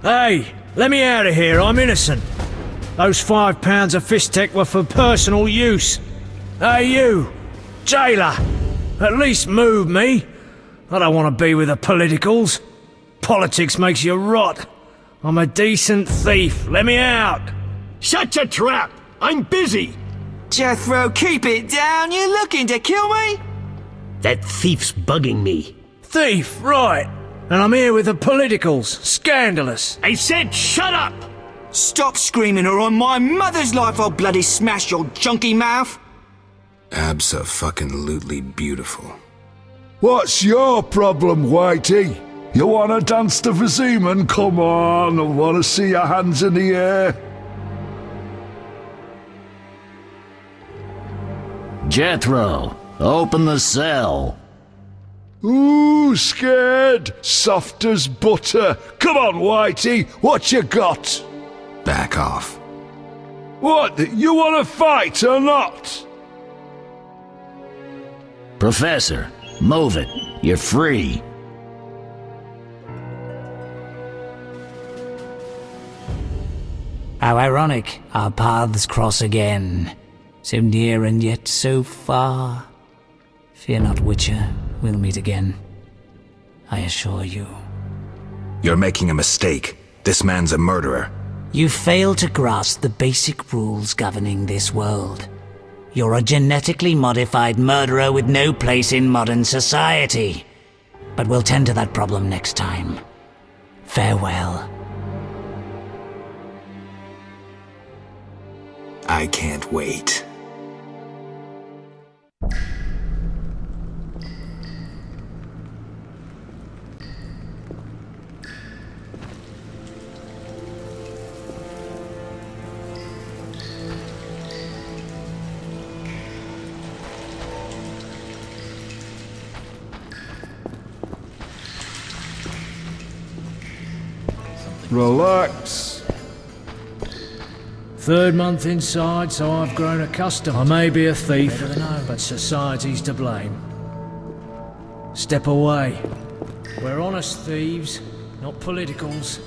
Hey, let me out of here, I'm innocent. Those £5 of fist tech were for personal use. Hey you, jailer, at least move me. I don't want to be with the politicals. Politics makes you rot. I'm a decent thief, let me out. Shut your trap! I'm busy! Jethro, keep it down, you looking to kill me? That thief's bugging me. Thief, right. And I'm here with the politicals. Scandalous. I said shut up! Stop screaming or on my mother's life I'll bloody smash your junky mouth! Abso-fucking-lutely beautiful. What's your problem, Whitey? You wanna dance the Viziman? Come on, I wanna see your hands in the air. Jethro, open the cell. Ooh, scared, soft as butter. Come on, Whitey, what you got? Back off. What, you wanna fight or not? Professor, move it. You're free. How ironic, our paths cross again. So near and yet so far. Fear not, Witcher, we'll meet again. I assure you. You're making a mistake. This man's a murderer. You fail to grasp the basic rules governing this world. You're a genetically modified murderer with no place in modern society. But we'll tend to that problem next time. Farewell. I can't wait. Relax. Third month inside, so I've grown accustomed. I may be a thief, but society's to blame. Step away. We're honest thieves, not politicals.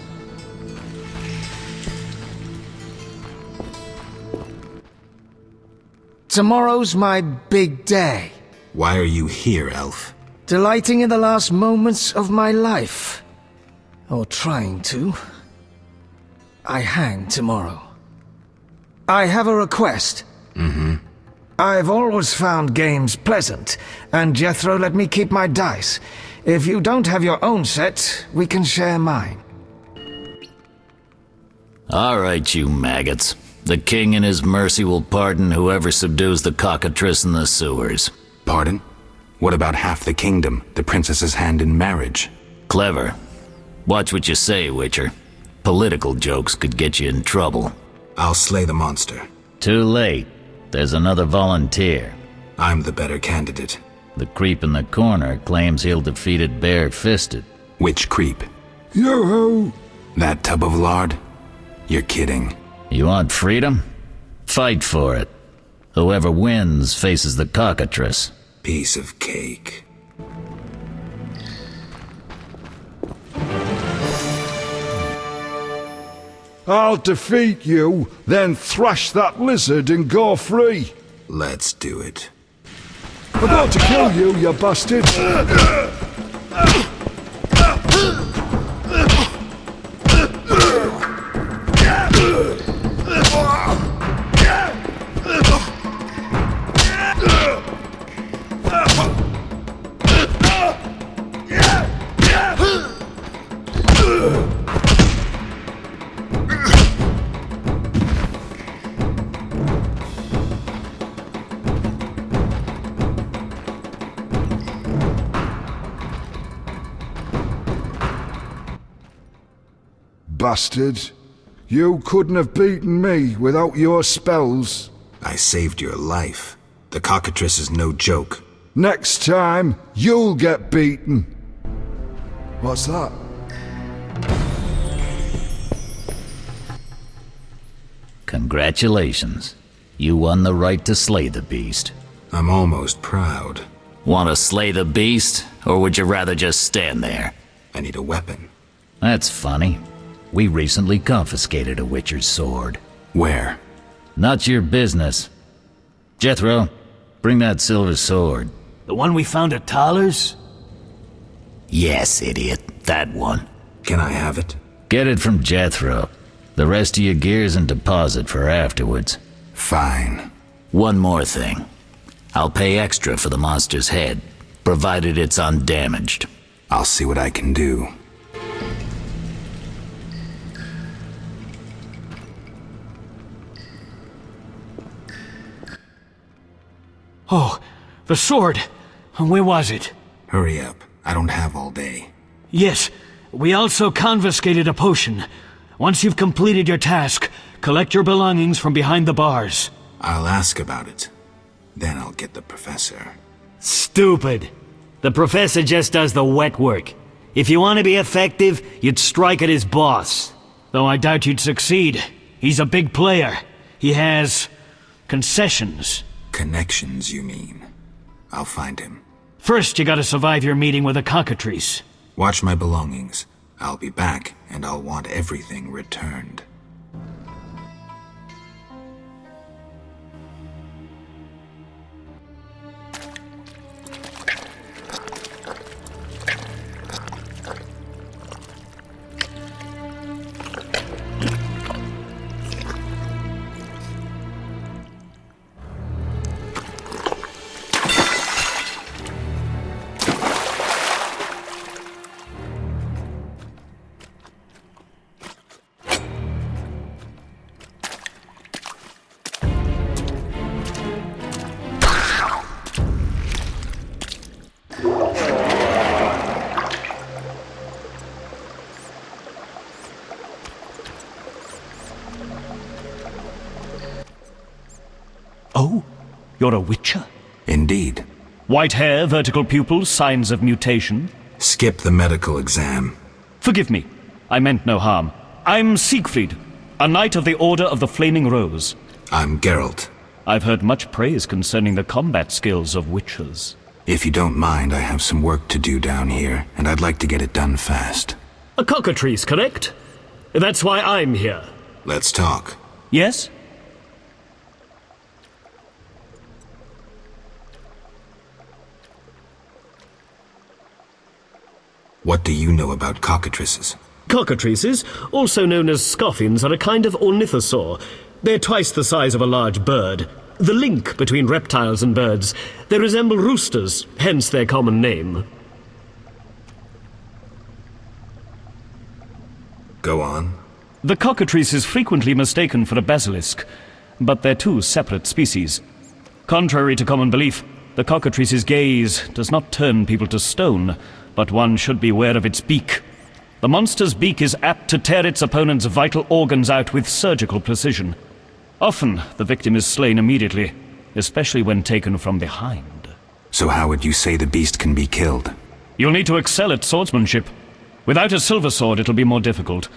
Tomorrow's my big day. Why are you here, Elf? Delighting in the last moments of my life. Or trying to. I hang tomorrow. I have a request. I've always found games pleasant, and Jethro let me keep my dice. If you don't have your own set, we can share mine. All right, you maggots. The king in his mercy will pardon whoever subdues the cockatrice in the sewers. Pardon? What about half the kingdom, the princess's hand in marriage? Clever. Watch what you say, Witcher. Political jokes could get you in trouble. I'll slay the monster. Too late. There's another volunteer. I'm the better candidate. The creep in the corner claims he'll defeat it bare-fisted. Which creep? Yo-ho! That tub of lard? You're kidding. You want freedom? Fight for it. Whoever wins faces the cockatrice. Piece of cake. I'll defeat you, then thrash that lizard and go free. Let's do it. I'm about to kill you, you bastard! Bastard. You couldn't have beaten me without your spells. I saved your life. The cockatrice is no joke. Next time, you'll get beaten. What's that? Congratulations. You won the right to slay the beast. I'm almost proud. Want to slay the beast, or would you rather just stand there? I need a weapon. That's funny. We recently confiscated a Witcher's sword. Where? Not your business. Jethro, bring that silver sword. The one we found at Thaler's? Yes, idiot. That one. Can I have it? Get it from Jethro. The rest of your gear's in deposit for afterwards. Fine. One more thing. I'll pay extra for the monster's head, provided it's undamaged. I'll see what I can do. Oh, the sword. Where was it? Hurry up. I don't have all day. Yes, we also confiscated a potion. Once you've completed your task, collect your belongings from behind the bars. I'll ask about it. Then I'll get the professor. Stupid. The professor just does the wet work. If you want to be effective, you'd strike at his boss. Though I doubt you'd succeed. He's a big player. He has concessions. Connections, you mean? I'll find him. First, you gotta survive your meeting with the cockatrice. Watch my belongings. I'll be back, and I'll want everything returned. Oh, you're a Witcher? Indeed. White hair, vertical pupils, signs of mutation? Skip the medical exam. Forgive me, I meant no harm. I'm Siegfried, a knight of the Order of the Flaming Rose. I'm Geralt. I've heard much praise concerning the combat skills of Witchers. If you don't mind, I have some work to do down here, and I'd like to get it done fast. A cockatrice, correct? That's why I'm here. Let's talk. Yes? What do you know about cockatrices? Cockatrices, also known as scoffins, are a kind of ornithosaur. They're twice the size of a large bird. The link between reptiles and birds. They resemble roosters, hence their common name. Go on. The cockatrice is frequently mistaken for a basilisk, but they're two separate species. Contrary to common belief, the cockatrice's gaze does not turn people to stone, but one should beware of its beak. The monster's beak is apt to tear its opponent's vital organs out with surgical precision. Often, the victim is slain immediately, especially when taken from behind. So how would you say the beast can be killed? You'll need to excel at swordsmanship. Without a silver sword, it'll be more difficult.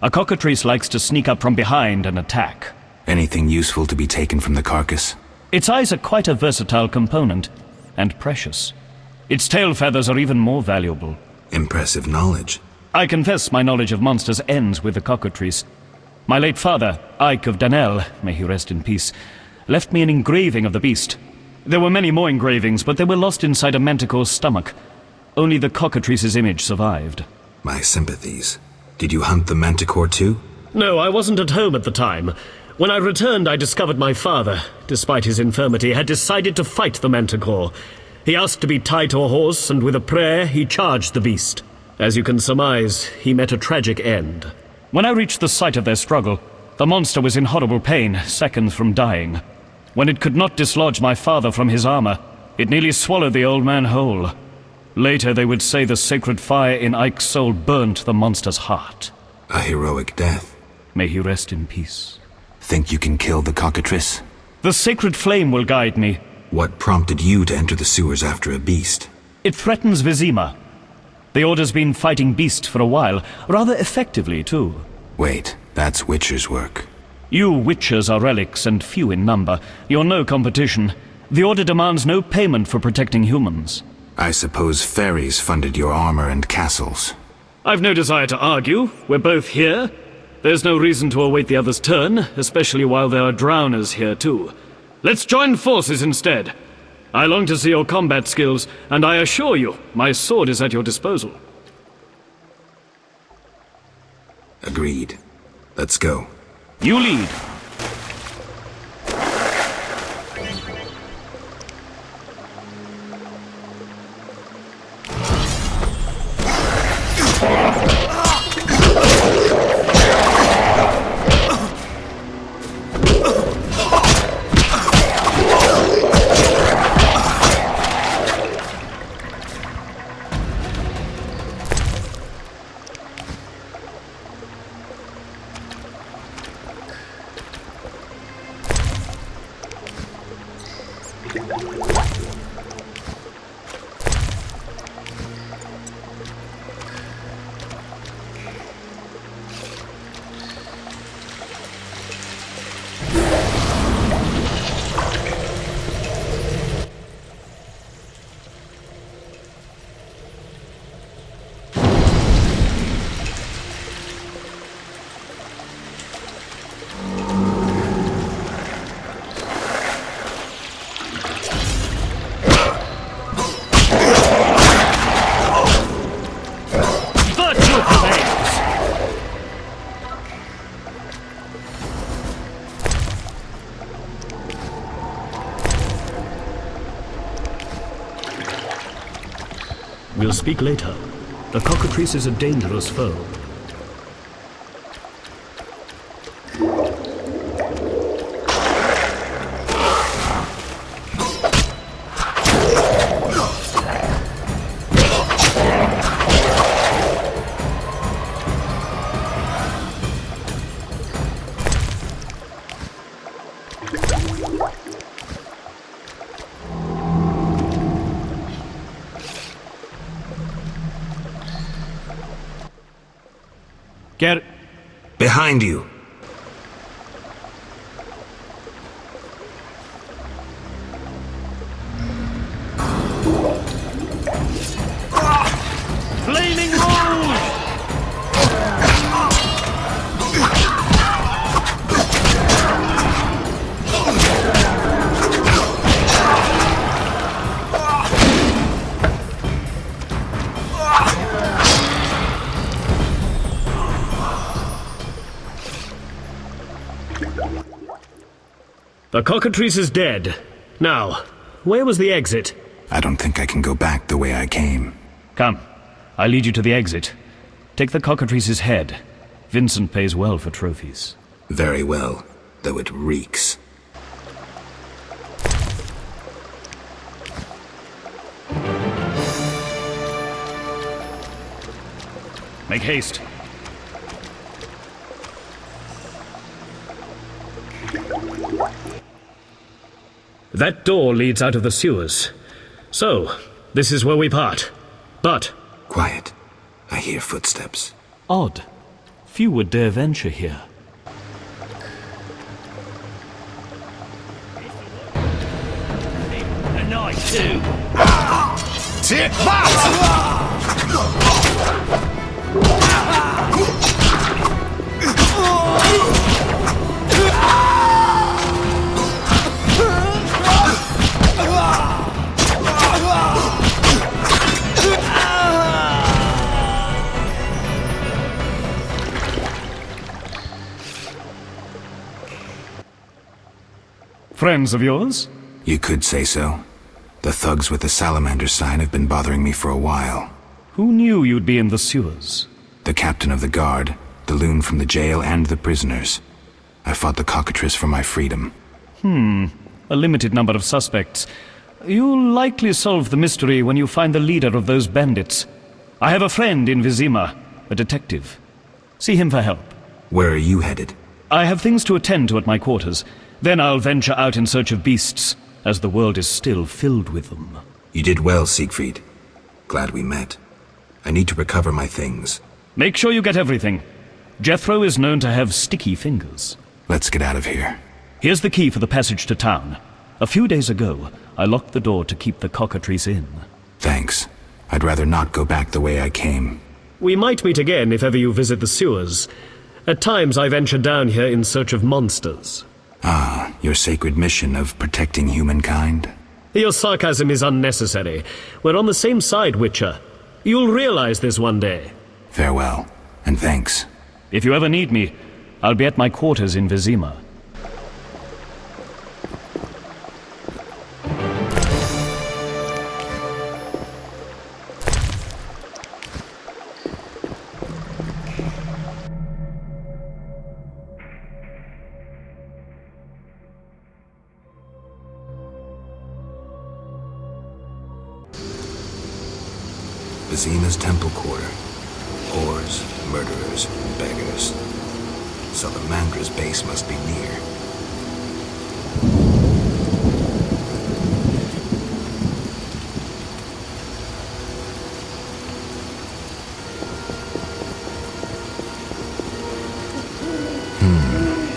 A cockatrice likes to sneak up from behind and attack. Anything useful to be taken from the carcass? Its eyes are quite a versatile component, and precious. Its tail feathers are even more valuable. Impressive knowledge. I confess my knowledge of monsters ends with the cockatrice. My late father, Ike of Danel, may he rest in peace, left me an engraving of the beast. There were many more engravings, but they were lost inside a manticore's stomach. Only the cockatrice's image survived. My sympathies. Did you hunt the manticore too? No, I wasn't at home at the time. When I returned, I discovered my father, despite his infirmity, had decided to fight the manticore. He asked to be tied to a horse, and with a prayer, he charged the beast. As you can surmise, he met a tragic end. When I reached the site of their struggle, the monster was in horrible pain, seconds from dying. When it could not dislodge my father from his armor, it nearly swallowed the old man whole. Later they would say the sacred fire in Ike's soul burnt the monster's heart. A heroic death. May he rest in peace. Think you can kill the cockatrice? The sacred flame will guide me. What prompted you to enter the sewers after a beast? It threatens Vizima. The Order's been fighting beasts for a while, rather effectively, too. Wait, that's Witcher's work. You Witchers are relics and few in number. You're no competition. The Order demands no payment for protecting humans. I suppose fairies funded your armor and castles. I've no desire to argue. We're both here. There's no reason to await the other's turn, especially while there are drowners here too. Let's join forces instead. I long to see your combat skills, and I assure you, my sword is at your disposal. Agreed. Let's go. You lead. We'll speak later. The cockatrice is a dangerous foe. Behind you. Flaming Rouge! The cockatrice is dead. Now, where was the exit? I don't think I can go back the way I came. Come, I'll lead you to the exit. Take the cockatrice's head. Vincent pays well for trophies. Very well, though it reeks. Make haste. That door leads out of the sewers. So, this is where we part. But... Quiet. I hear footsteps. Odd. Few would dare venture here. And I too. Take that! Friends of yours? You could say so. The thugs with the salamander sign have been bothering me for a while. Who knew you'd be in the sewers? The captain of the guard, the loon from the jail, and the prisoners. I fought the cockatrice for my freedom. A limited number of suspects. You'll likely solve the mystery when you find the leader of those bandits. I have a friend in Vizima, a detective. See him for help. Where are you headed? I have things to attend to at my quarters. Then I'll venture out in search of beasts, as the world is still filled with them. You did well, Siegfried. Glad we met. I need to recover my things. Make sure you get everything. Jethro is known to have sticky fingers. Let's get out of here. Here's the key for the passage to town. A few days ago, I locked the door to keep the cockatrice in. Thanks. I'd rather not go back the way I came. We might meet again if ever you visit the sewers. At times I venture down here in search of monsters. Ah, your sacred mission of protecting humankind? Your sarcasm is unnecessary. We're on the same side, Witcher. You'll realize this one day. Farewell, and thanks. If you ever need me, I'll be at my quarters in Vizima. Vizima's temple quarter. Whores, murderers, beggars. Salamandra's base must be near.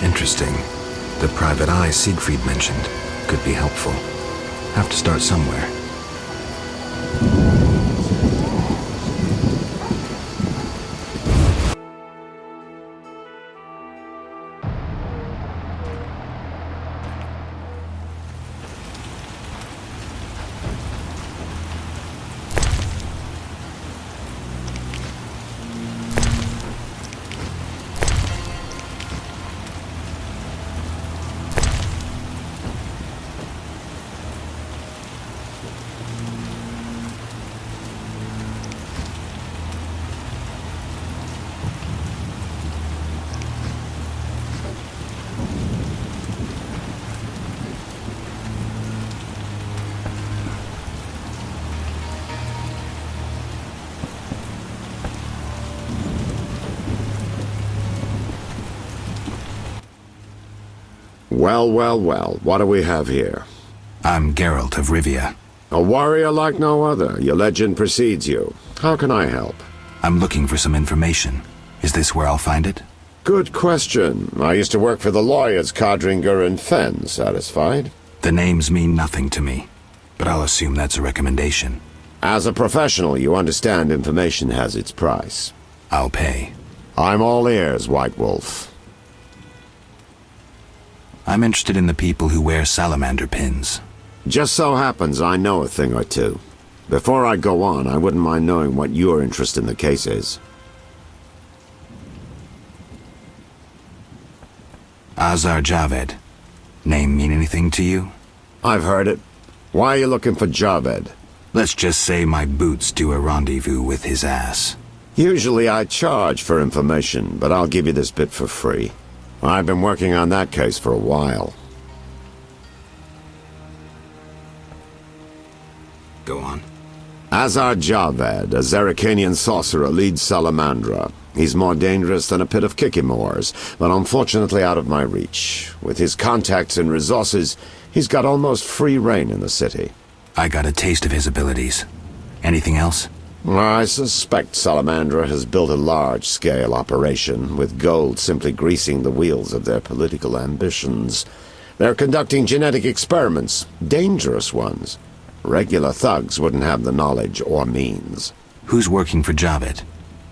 Interesting. The private eye Siegfried mentioned could be helpful. Have to start somewhere. Well, what do we have here? I'm Geralt of Rivia. A warrior like no other. Your legend precedes you. How can I help? I'm looking for some information. Is this where I'll find it? Good question. I used to work for the lawyers Codringer and Fenn. Satisfied? The names mean nothing to me, but I'll assume that's a recommendation. As a professional, you understand information has its price. I'll pay. I'm all ears, White Wolf. I'm interested in the people who wear salamander pins. Just so happens I know a thing or two. Before I go on, I wouldn't mind knowing what your interest in the case is. Azar Javed. Name mean anything to you? I've heard it. Why are you looking for Javed? Let's just say my boots do a rendezvous with his ass. Usually I charge for information, but I'll give you this bit for free. I've been working on that case for a while. Go on. Azar Javed, a Zerrikanian sorcerer, leads Salamandra. He's more dangerous than a pit of Kikimors, but unfortunately out of my reach. With his contacts and resources, he's got almost free reign in the city. I got a taste of his abilities. Anything else? I suspect Salamandra has built a large-scale operation, with gold simply greasing the wheels of their political ambitions. They're conducting genetic experiments, dangerous ones. Regular thugs wouldn't have the knowledge or means. Who's working for Javed?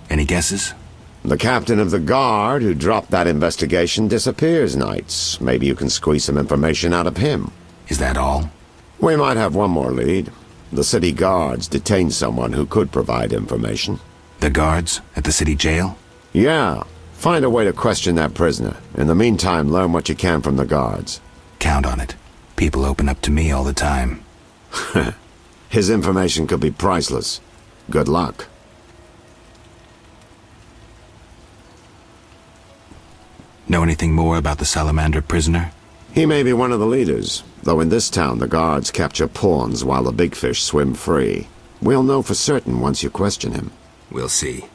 Any guesses? The captain of the guard who dropped that investigation disappears nights. Maybe you can squeeze some information out of him. Is that all? We might have one more lead. The city guards detained someone who could provide information. The guards at the city jail? Yeah. Find a way to question that prisoner. In the meantime, learn what you can from the guards. Count on it. People open up to me all the time. His information could be priceless. Good luck. Know anything more about the Salamander prisoner? He may be one of the leaders, though in this town the guards capture pawns while the big fish swim free. We'll know for certain once you question him. We'll see.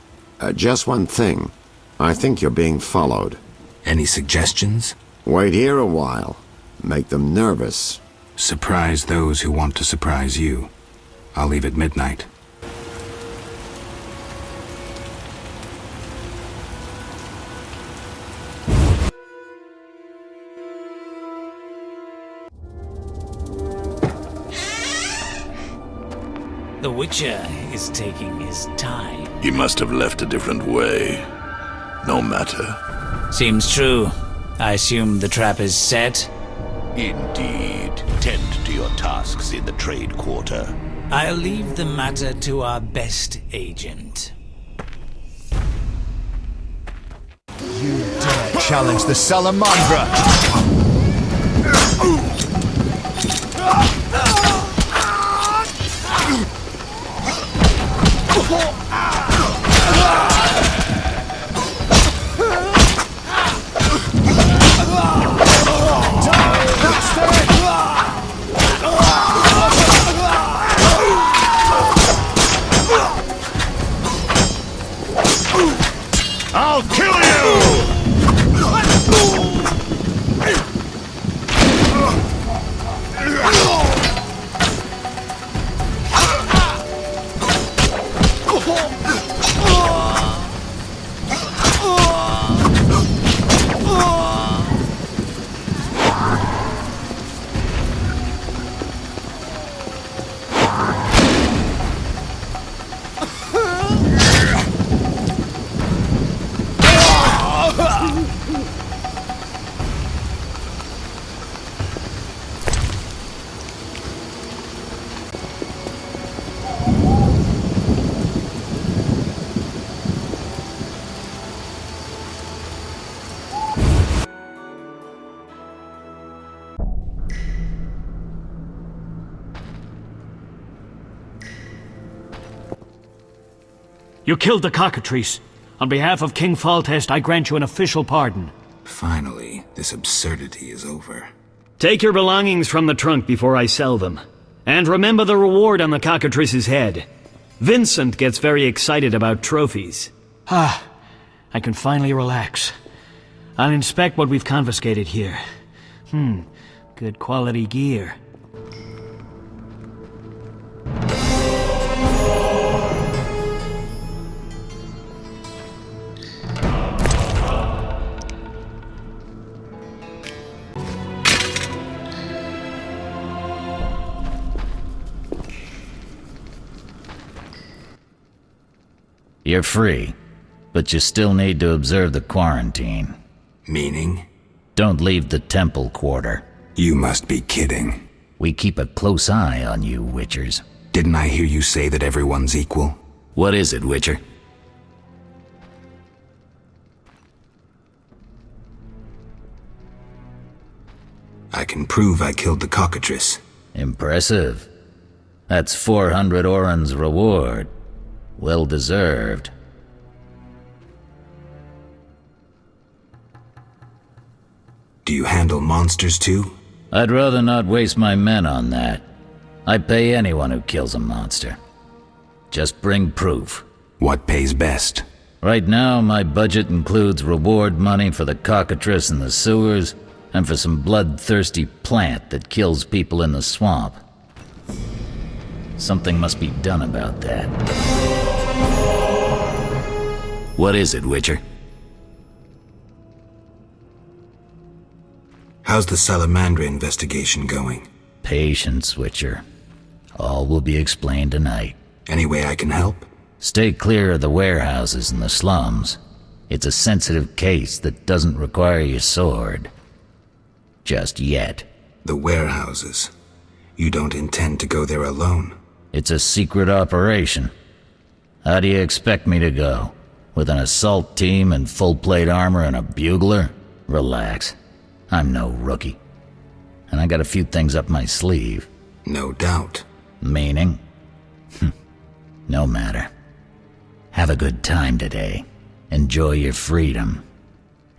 Just one thing. I think you're being followed. Any suggestions? Wait here a while. Make them nervous. Surprise those who want to surprise you. I'll leave at midnight. The Witcher is taking his time. He must have left a different way. No matter. Seems true. I assume the trap is set? Indeed. Tend to your tasks in the trade quarter. I'll leave the matter to our best agent. You dare challenge the Salamandra! I'll kill you! You killed the cockatrice. On behalf of King Foltest, I grant you an official pardon. Finally, this absurdity is over. Take your belongings from the trunk before I sell them. And remember the reward on the cockatrice's head. Vincent gets very excited about trophies. I can finally relax. I'll inspect what we've confiscated here. Good quality gear. You're free, but you still need to observe the quarantine. Meaning? Don't leave the temple quarter. You must be kidding. We keep a close eye on you, Witchers. Didn't I hear you say that everyone's equal? What is it, Witcher? I can prove I killed the cockatrice. Impressive. That's 400 Oren's reward. Well deserved. Do you handle monsters too? I'd rather not waste my men on that. I pay anyone who kills a monster. Just bring proof. What pays best? Right now, my budget includes reward money for the cockatrice in the sewers, and for some bloodthirsty plant that kills people in the swamp. Something must be done about that. What is it, Witcher? How's the Salamandra investigation going? Patience, Witcher. All will be explained tonight. Any way I can help? Stay clear of the warehouses and the slums. It's a sensitive case that doesn't require your sword. Just yet. The warehouses. You don't intend to go there alone? It's a secret operation. How do you expect me to go? With an assault team and full-plate armor and a bugler? Relax. I'm no rookie. And I got a few things up my sleeve. No doubt. Meaning? No matter. Have a good time today. Enjoy your freedom.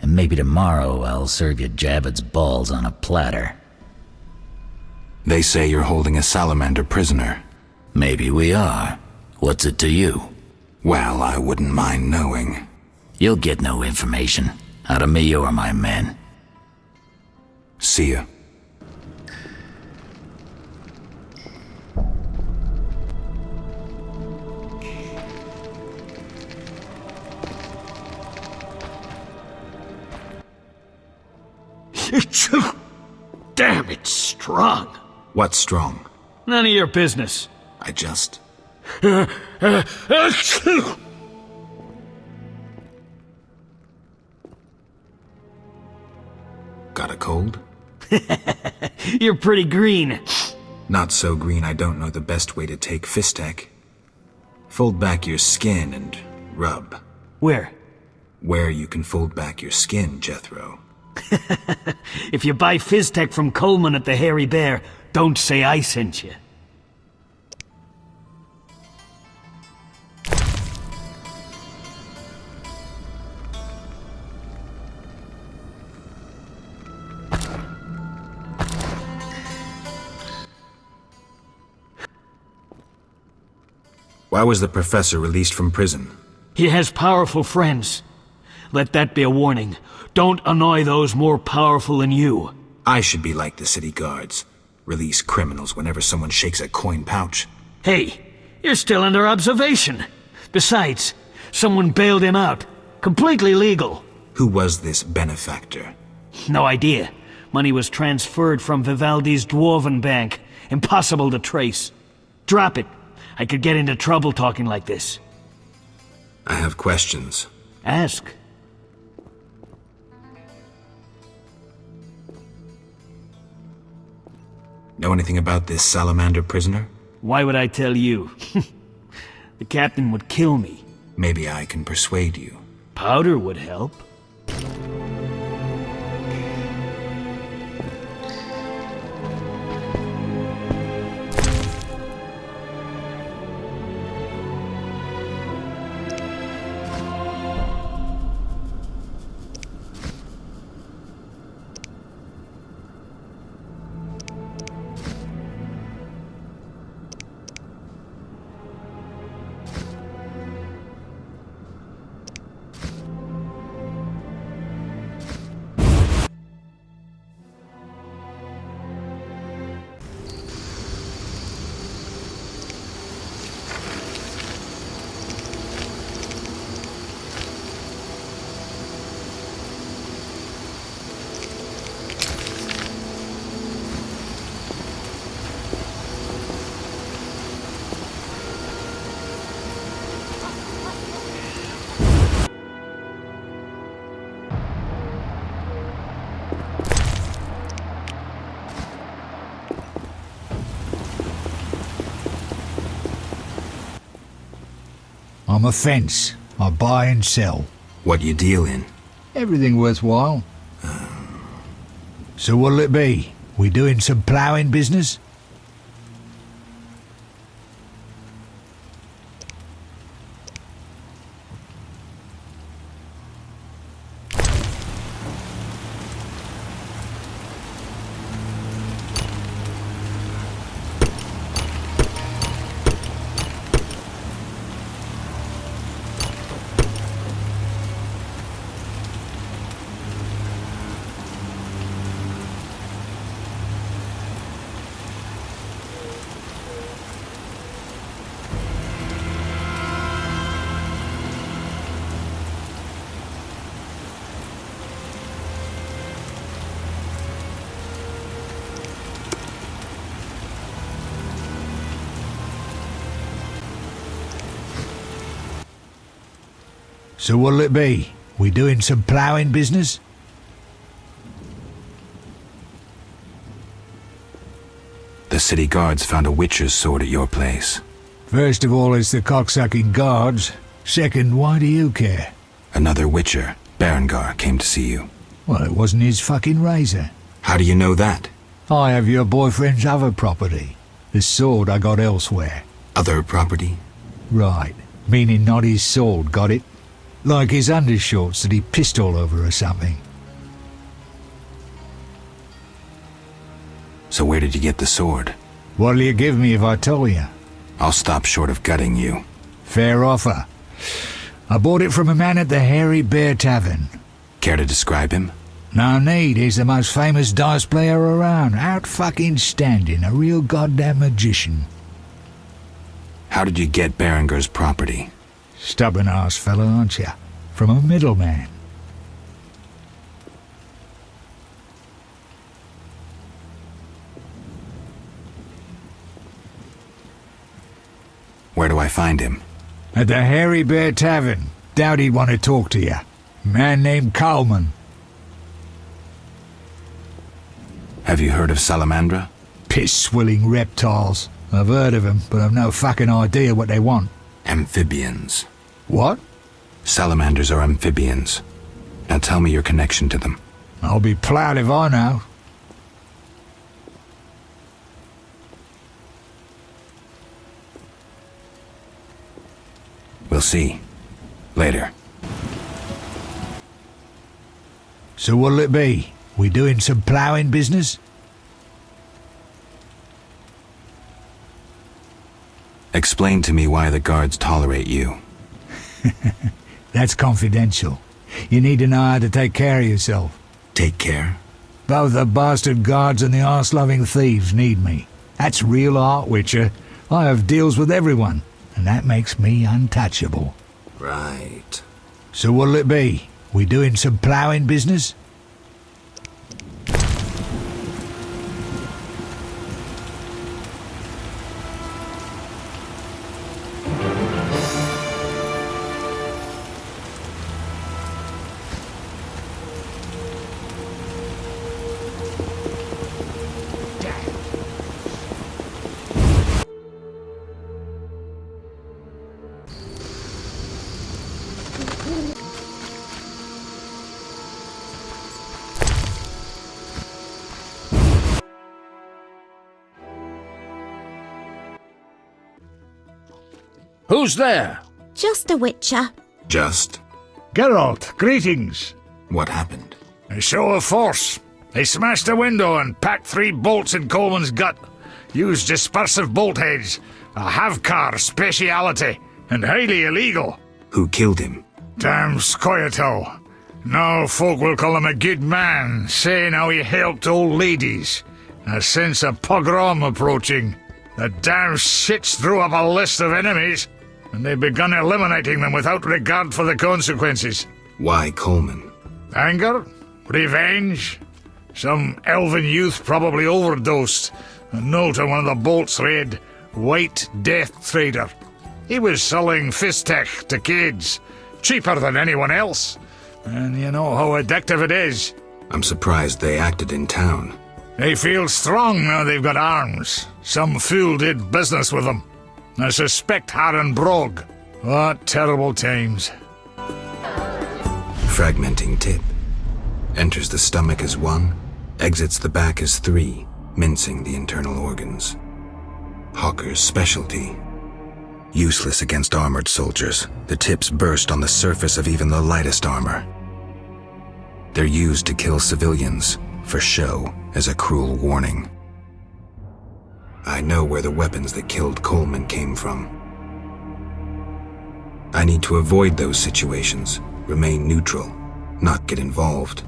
And maybe tomorrow I'll serve you Javed's balls on a platter. They say you're holding a salamander prisoner. Maybe we are. What's it to you? Well, I wouldn't mind knowing. You'll get no information. Out of me or my men. See ya. Damn, it's strong. What's strong? None of your business. I just... Got a cold? You're pretty green. Not so green I don't know the best way to take Fistek. Fold back your skin and rub. Where? Where you can fold back your skin, Jethro. If you buy Fizztech from Coleman at the Hairy Bear, don't say I sent you. Why was the professor released from prison? He has powerful friends. Let that be a warning. Don't annoy those more powerful than you. I should be like the city guards. Release criminals whenever someone shakes a coin pouch. Hey, you're still under observation. Besides, someone bailed him out. Completely legal. Who was this benefactor? No idea. Money was transferred from Vivaldi's Dwarven Bank. Impossible to trace. Drop it. I could get into trouble talking like this. I have questions. Ask. Know anything about this salamander prisoner? Why would I tell you? The captain would kill me. Maybe I can persuade you. Powder would help. I'm a fence. I buy and sell. What you deal in? Everything worthwhile. So what'll it be? We doing some ploughing business? So what'll it be? We doing some ploughing business? The city guards found a witcher's sword at your place. First of all, it's the cocksucking guards. Second, why do you care? Another witcher, Berengar, came to see you. Well, it wasn't his fucking razor. How do you know that? I have your boyfriend's other property. The sword I got elsewhere. Other property? Right. Meaning not his sword, got it? Like his undershorts that he pissed all over or something. So where did you get the sword? What'll you give me if I tell you? I'll stop short of gutting you. Fair offer. I bought it from a man at the Hairy Bear Tavern. Care to describe him? No need, he's the most famous dice player around. Out fucking standing, a real goddamn magician. How did you get Berengar's property? Stubborn-ass fellow, aren't you? From a middleman. Where do I find him? At the Hairy Bear Tavern. Doubt he'd want to talk to you. Man named Coleman. Have you heard of Salamandra? Piss-swilling reptiles. I've heard of them, but I've no fucking idea what they want. Amphibians. What? Salamanders are amphibians. Now tell me your connection to them. I'll be proud if I know. We'll see. Later. So what'll it be? We doing some ploughing business? Explain to me why the guards tolerate you. That's confidential. You need to know how to take care of yourself. Take care? Both the bastard guards and the arse-loving thieves need me. That's real art, Witcher. I have deals with everyone, and that makes me untouchable. Right. So what'll it be? We doing some ploughing business? Who's there? Just a witcher. Just? Geralt, greetings. What happened? A show of force. They smashed a window and packed 3 bolts in Coleman's gut. Used dispersive bolt heads. A Havkar speciality. And highly illegal. Who killed him? Damn Scoia'tael. Now folk will call him a good man, saying how he helped old ladies. A sense of pogrom approaching. The damn shits drew up a list of enemies, and they've begun eliminating them without regard for the consequences. Why Coleman? Anger? Revenge? Some elven youth probably overdosed. A note on one of the bolts read, White Death Trader. He was selling fisstech to kids, cheaper than anyone else. And you know how addictive it is. I'm surprised they acted in town. They feel strong now they've got arms. Some fool did business with them. I suspect Harren Brog. What terrible times. Fragmenting tip. Enters the stomach as 1, exits the back as 3, mincing the internal organs. Hawker's specialty. Useless against armored soldiers, the tips burst on the surface of even the lightest armor. They're used to kill civilians, for show, as a cruel warning. I know where the weapons that killed Coleman came from. I need to avoid those situations, remain neutral, not get involved.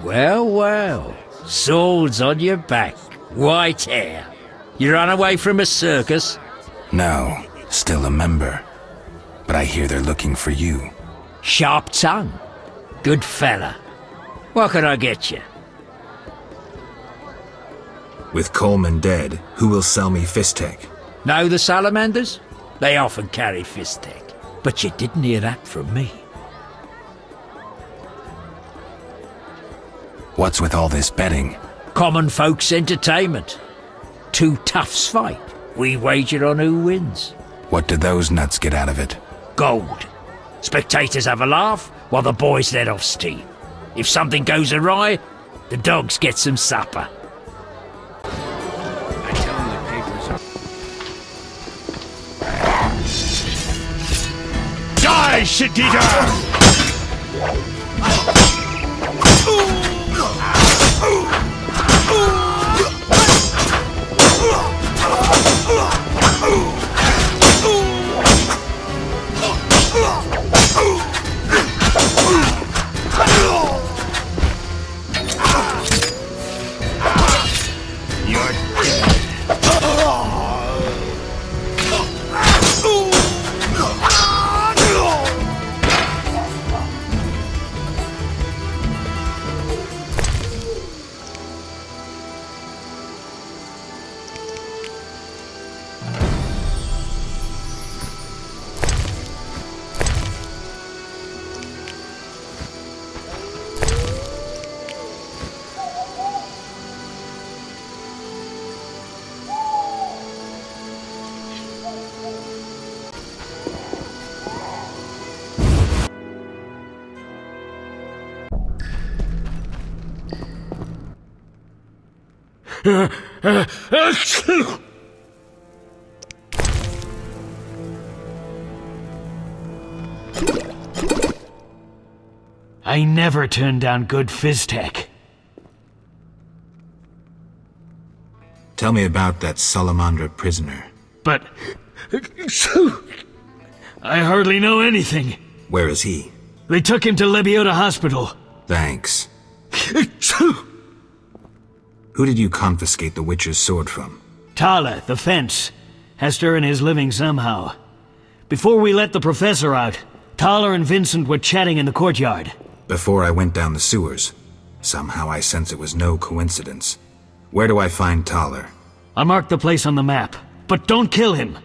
Well, well. Swords on your back. White hair. You ran away from a circus? No, still a member. But I hear they're looking for you. Sharp tongue. Good fella. What can I get you? With Coleman dead, who will sell me fisstech? Know the salamanders? They often carry fisstech. But you didn't hear that from me. What's with all this betting? Common folks' entertainment. 2 toughs fight. We wager on who wins. What do those nuts get out of it? Gold. Spectators have a laugh while the boys let off steam. If something goes awry, the dogs get some supper. I tell them the papers are... Die, shit-eater! I never turn down good Fizztech. Tell me about that Salamandra prisoner. But... I hardly know anything. Where is he? They took him to Lebiota Hospital. Thanks. Who did you confiscate the Witcher's sword from? Tala, the fence. Has to earn his living somehow. Before we let the professor out, Tala and Vincent were chatting in the courtyard. Before I went down the sewers. Somehow I sense it was no coincidence. Where do I find Thaler? I marked the place on the map. But don't kill him.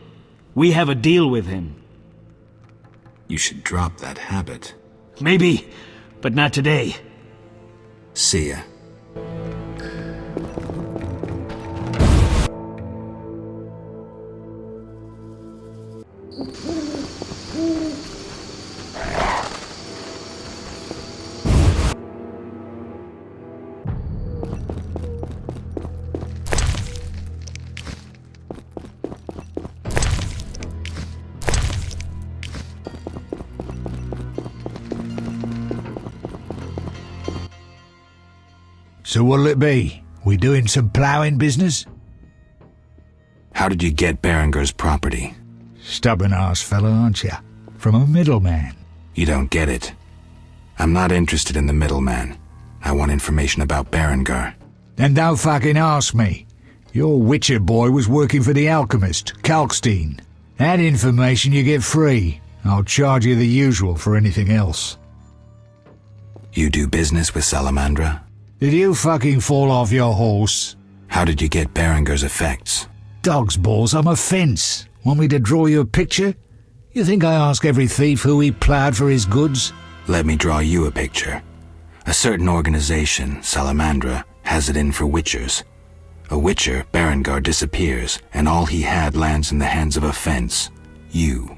We have a deal with him. You should drop that habit. Maybe, but not today. See ya. So what'll it be? We doing some ploughing business? How did you get Berenger's property? Stubborn-ass fellow, aren't you? From a middleman. You don't get it. I'm not interested in the middleman. I want information about Berenger. Then don't fucking ask me. Your Witcher boy was working for the alchemist, Kalkstein. That information you get free. I'll charge you the usual for anything else. You do business with Salamandra? Did you fucking fall off your horse? How did you get Berenger's effects? Dog's balls, I'm a fence. Want me to draw you a picture? You think I ask every thief who he ploughed for his goods? Let me draw you a picture. A certain organization, Salamandra, has it in for Witchers. A Witcher, Berengar, disappears, and all he had lands in the hands of a fence. You.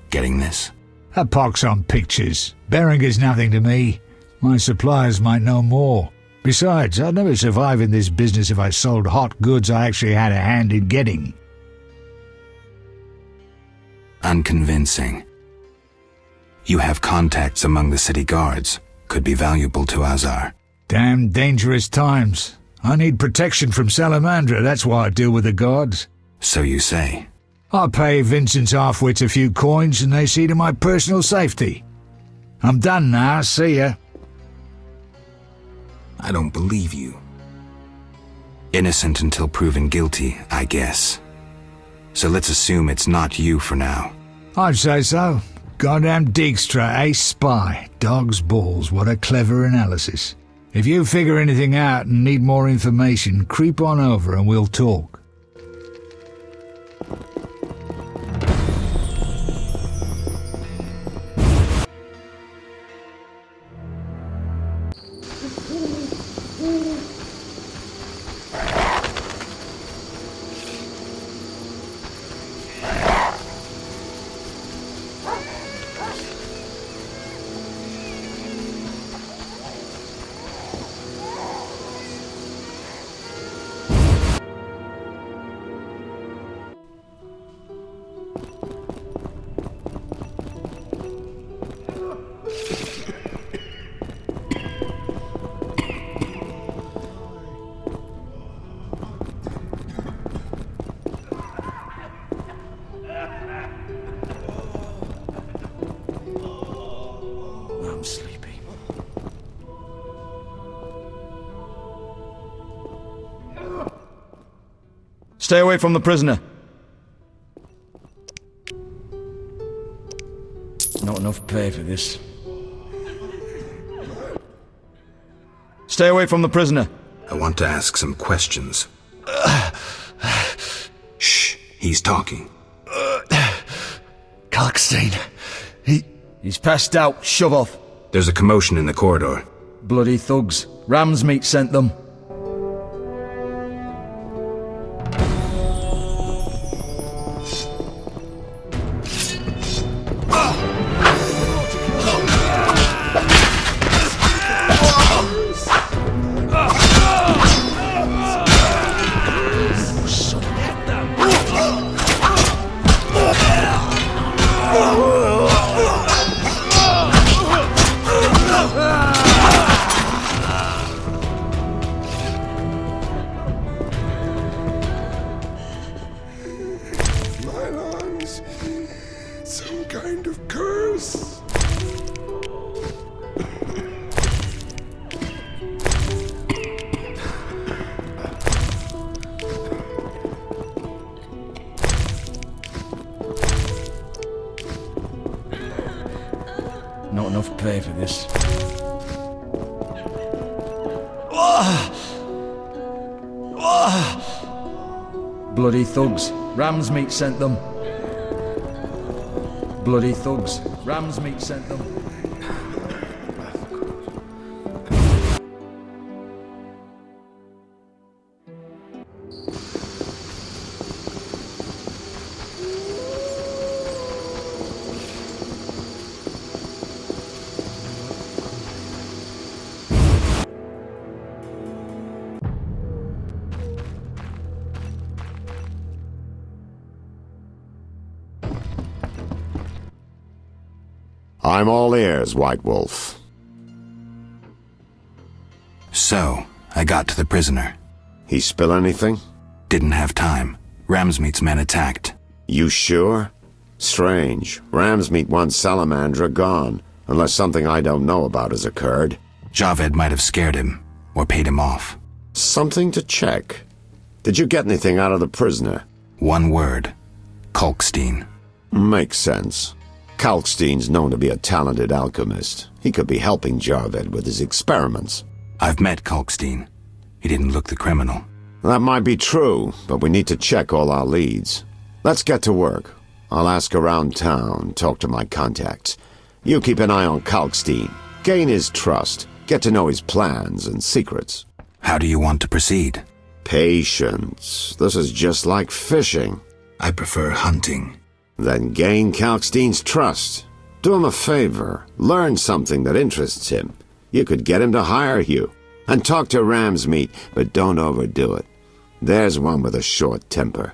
Getting this? A pox on pictures. Berenger's nothing to me. My suppliers might know more. Besides, I'd never survive in this business if I sold hot goods I actually had a hand in getting. Unconvincing. You have contacts among the city guards. Could be valuable to Azar. Damn dangerous times. I need protection from Salamandra, that's why I deal with the guards. So you say. I pay Vincent's half-wits a few coins and they see to my personal safety. I'm done now, see ya. I don't believe you. Innocent until proven guilty, I guess. So let's assume it's not you for now. I'd say so. Goddamn Dijkstra, ace spy. Dog's balls, what a clever analysis. If you figure anything out and need more information, creep on over and we'll talk. I'm sleepy. Stay away from the prisoner. Not enough pay for this. Stay away from the prisoner. I want to ask some questions. Shh, he's talking. Kalkstein. He's passed out. Shove off. There's a commotion in the corridor. Bloody thugs. Ram's meat sent them. enough pay for this. Bloody thugs. Ram's meat sent them. Bloody thugs. Ram's meat sent them. I'm all ears, White Wolf. So, I got to the prisoner. He spill anything? Didn't have time. Ramsmeat's men attacked. You sure? Strange. Ramsmeat wants Salamandra gone, unless something I don't know about has occurred. Javed might have scared him, or paid him off. Something to check. Did you get anything out of the prisoner? One word. Kalkstein. Makes sense. Kalkstein's known to be a talented alchemist. He could be helping Javed with his experiments. I've met Kalkstein. He didn't look the criminal. That might be true, but we need to check all our leads. Let's get to work. I'll ask around town, talk to my contacts. You keep an eye on Kalkstein. Gain his trust. Get to know his plans and secrets. How do you want to proceed? Patience. This is just like fishing. I prefer hunting. Then gain Kalkstein's trust. Do him a favor. Learn something that interests him. You could get him to hire you. And talk to Ramsmeat, but don't overdo it. There's one with a short temper.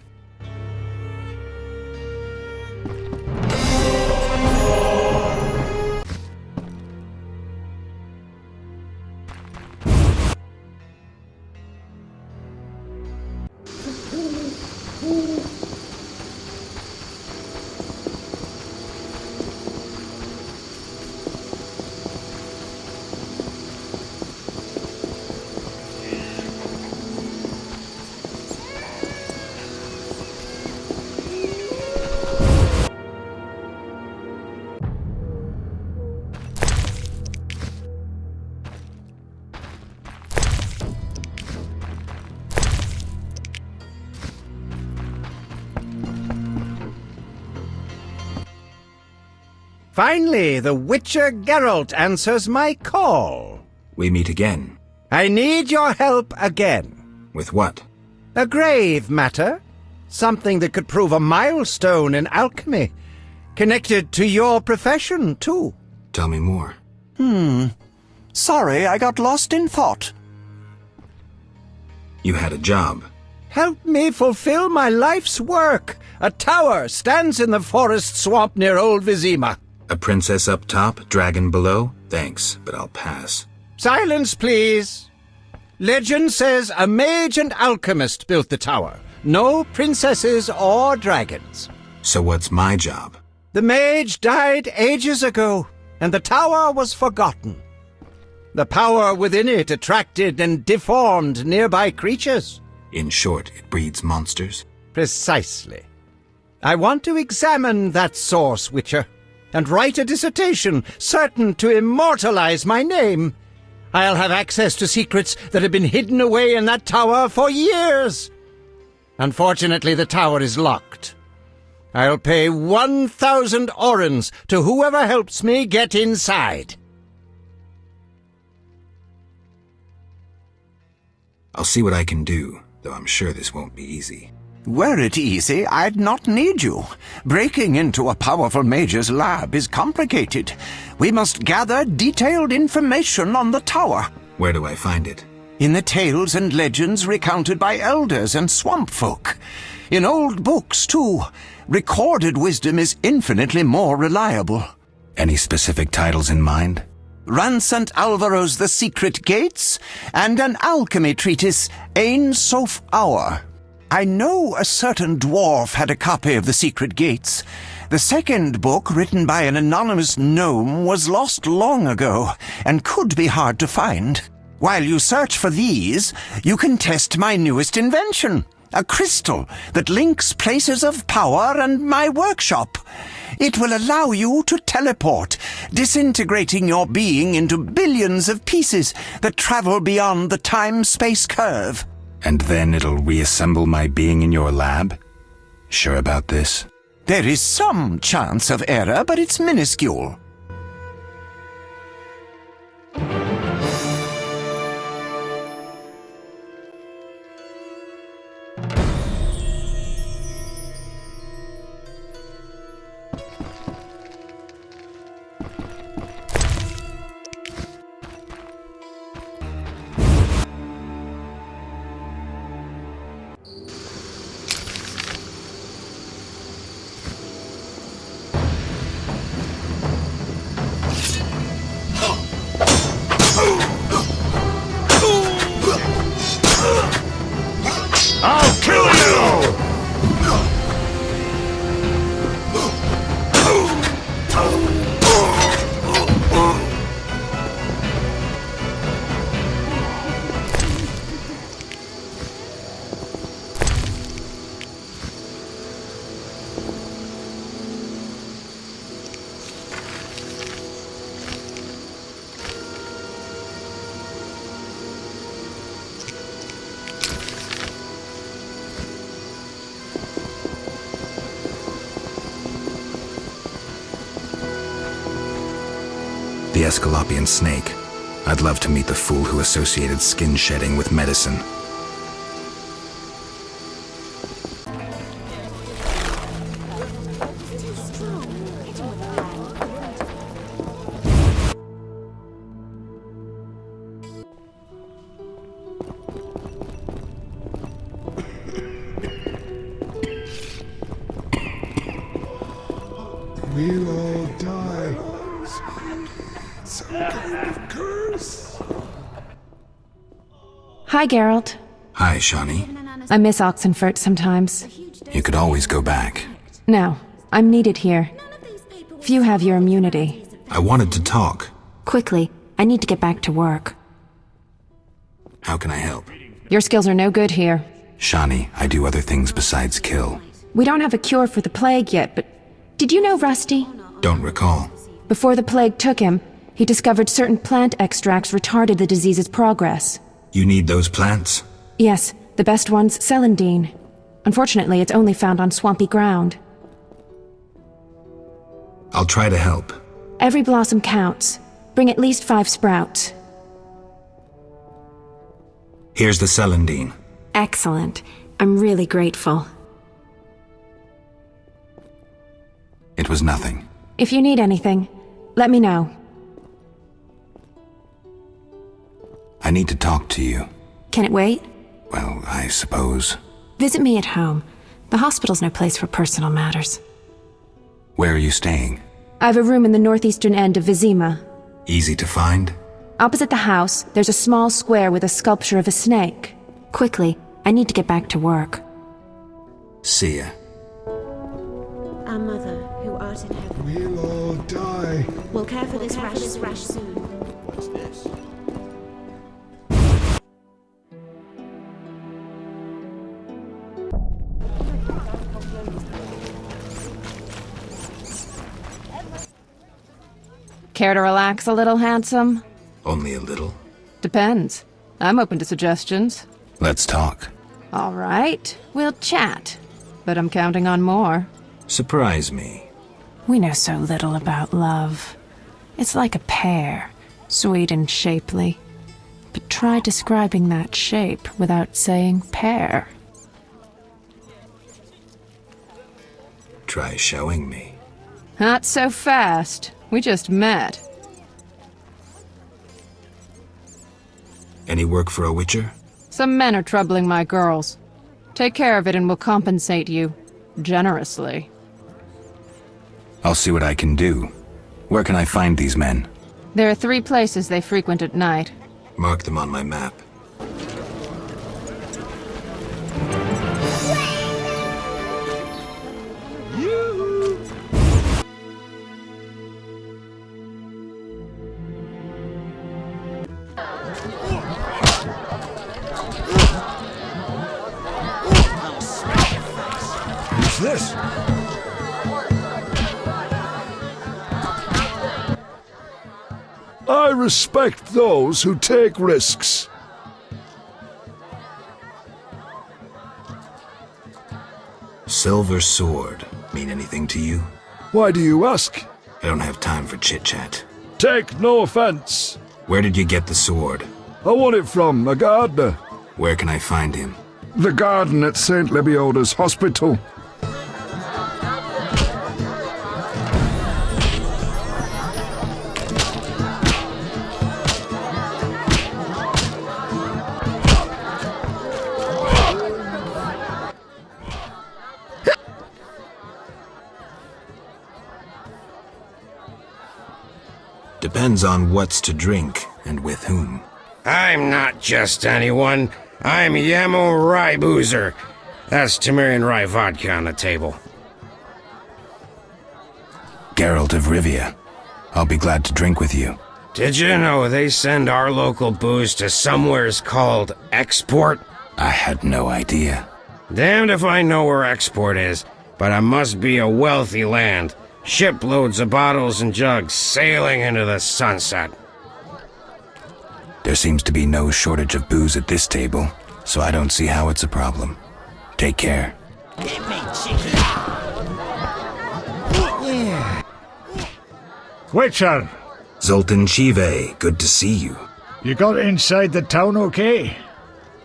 Finally, the Witcher Geralt answers my call. We meet again. I need your help again. With what? A grave matter. Something that could prove a milestone in alchemy. Connected to your profession, too. Tell me more. Sorry, I got lost in thought. You had a job. Help me fulfill my life's work. A tower stands in the forest swamp near Old Vizima. A princess up top, dragon below? Thanks, but I'll pass. Silence, please. Legend says a mage and alchemist built the tower. No princesses or dragons. So what's my job? The mage died ages ago, and the tower was forgotten. The power within it attracted and deformed nearby creatures. In short, it breeds monsters? Precisely. I want to examine that source, Witcher, and write a dissertation certain to immortalize my name. I'll have access to secrets that have been hidden away in that tower for years. Unfortunately, the tower is locked. I'll pay 1,000 orens to whoever helps me get inside. I'll see what I can do, though I'm sure this won't be easy. Were it easy, I'd not need you. Breaking into a powerful mage's lab is complicated. We must gather detailed information on the tower. Where do I find it? In the tales and legends recounted by elders and swamp folk. In old books, too. Recorded wisdom is infinitely more reliable. Any specific titles in mind? Ransant Alvaro's The Secret Gates, and an alchemy treatise, Ain Soph Hour. I know a certain dwarf had a copy of The Secret Gates. The second book, written by an anonymous gnome, was lost long ago, and could be hard to find. While you search for these, you can test my newest invention, A crystal that links places of power and my workshop. It will allow you to teleport, disintegrating your being into billions of pieces that travel beyond the time-space curve. And then it'll reassemble my being in your lab? Sure about this? There is some chance of error, but it's minuscule. I'll kill you! The Escalopian snake. I'd love to meet the fool who associated skin shedding with medicine. We'll all die. Some kind of curse. Hi, Geralt. Hi, Shawnee. I miss Oxenfurt sometimes. You could always go back. No, I'm needed here. Few have your immunity. I wanted to talk. Quickly, I need to get back to work. How can I help? Your skills are no good here. Shawnee, I do other things besides kill. We don't have a cure for the plague yet, but did you know Rusty? Don't recall. Before the plague took him, he discovered certain plant extracts retarded the disease's progress. You need those plants? Yes, the best one's celandine. Unfortunately, it's only found on swampy ground. I'll try to help. Every blossom counts. Bring at least 5 sprouts. Here's the celandine. Excellent. I'm really grateful. It was nothing. If you need anything, let me know. I need to talk to you. Can it wait? Well, I suppose. Visit me at home. The hospital's no place for personal matters. Where are you staying? I have a room in the northeastern end of Vizima. Easy to find? Opposite the house, there's a small square with a sculpture of a snake. Quickly, I need to get back to work. See ya. Our mother, who art in heaven. We'll all die. We'll care for this rash soon. What's this? Care to relax a little, handsome? Only a little. Depends. I'm open to suggestions. Let's talk. All right, we'll chat. But I'm counting on more. Surprise me. We know so little about love. It's like a pear, sweet and shapely. But try describing that shape without saying pear. Try showing me. Not so fast. We just met. Any work for a witcher? Some men are troubling my girls. Take care of it and we'll compensate you. Generously. I'll see what I can do. Where can I find these men? There are 3 places they frequent at night. Mark them on my map. this? I respect those who take risks. Silver sword mean anything to you? Why do you ask? I don't have time for chit-chat. Take no offense. Where did you get the sword? I won it from a gardener. Where can I find him? The garden at St. Lebioda's hospital. Depends on what's to drink and with whom. I'm not just anyone. I'm Yamo Rye Boozer. That's Temerian Rye vodka on the table. Geralt of Rivia. I'll be glad to drink with you. Did you know they send our local booze to somewheres called Export? I had no idea. Damned if I know where Export is, but it must be a wealthy land. Shiploads of bottles and jugs sailing into the sunset. There seems to be no shortage of booze at this table, so I don't see how it's a problem. Take care. Yeah. Witcher! Zoltan Chive, good to see you. You got inside the town okay?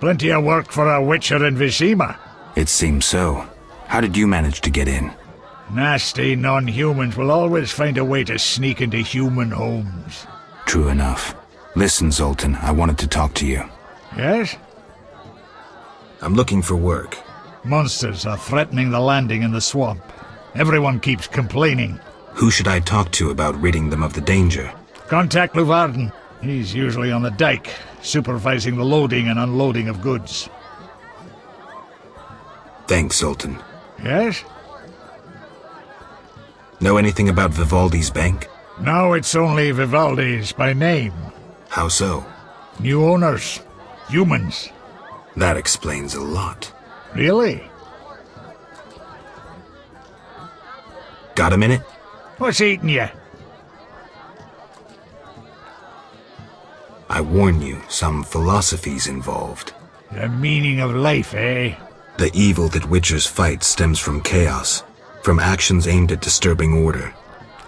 Plenty of work for a Witcher in Vizima. It seems so. How did you manage to get in? Nasty non-humans will always find a way to sneak into human homes. True enough. Listen, Zoltan, I wanted to talk to you. Yes? I'm looking for work. Monsters are threatening the landing in the swamp. Everyone keeps complaining. Who should I talk to about ridding them of the danger? Contact Luvarden. He's usually on the dike, supervising the loading and unloading of goods. Thanks, Zoltan. Yes? Know anything about Vivaldi's bank? No, it's only Vivaldi's by name. How so? New owners. Humans. That explains a lot. Really? Got a minute? What's eating you? I warn you, some philosophy's involved. The meaning of life, eh? The evil that Witchers fight stems from chaos, from actions aimed at disturbing order.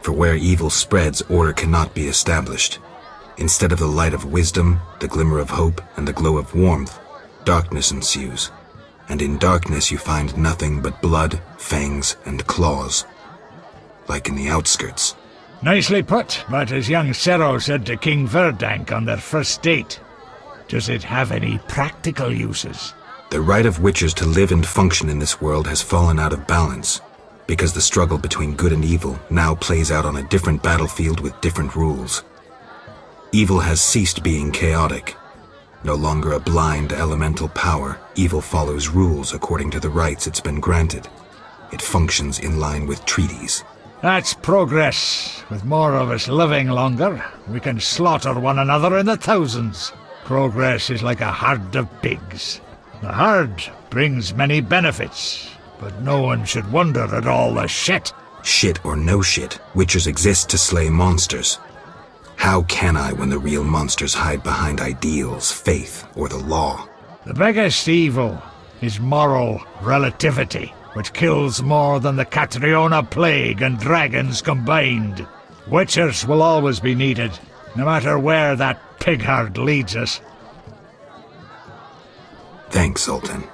For where evil spreads, order cannot be established. Instead of the light of wisdom, the glimmer of hope, and the glow of warmth, darkness ensues. And in darkness you find nothing but blood, fangs, and claws. Like in the outskirts. Nicely put, but as young Cero said to King Verdank on their first date, does it have any practical uses? The right of Witchers to live and function in this world has fallen out of balance, because the struggle between good and evil now plays out on a different battlefield with different rules. Evil has ceased being chaotic. No longer a blind elemental power, evil follows rules according to the rights it's been granted. It functions in line with treaties. That's progress. With more of us living longer, we can slaughter one another in the thousands. Progress is like a herd of pigs. The herd brings many benefits, but no one should wonder at all the shit. Shit or no shit, Witchers exist to slay monsters. How can I when the real monsters hide behind ideals, faith, or the law? The biggest evil is moral relativity, which kills more than the Catriona plague and dragons combined. Witchers will always be needed, no matter where that pig herd leads us. Thanks, Zoltan.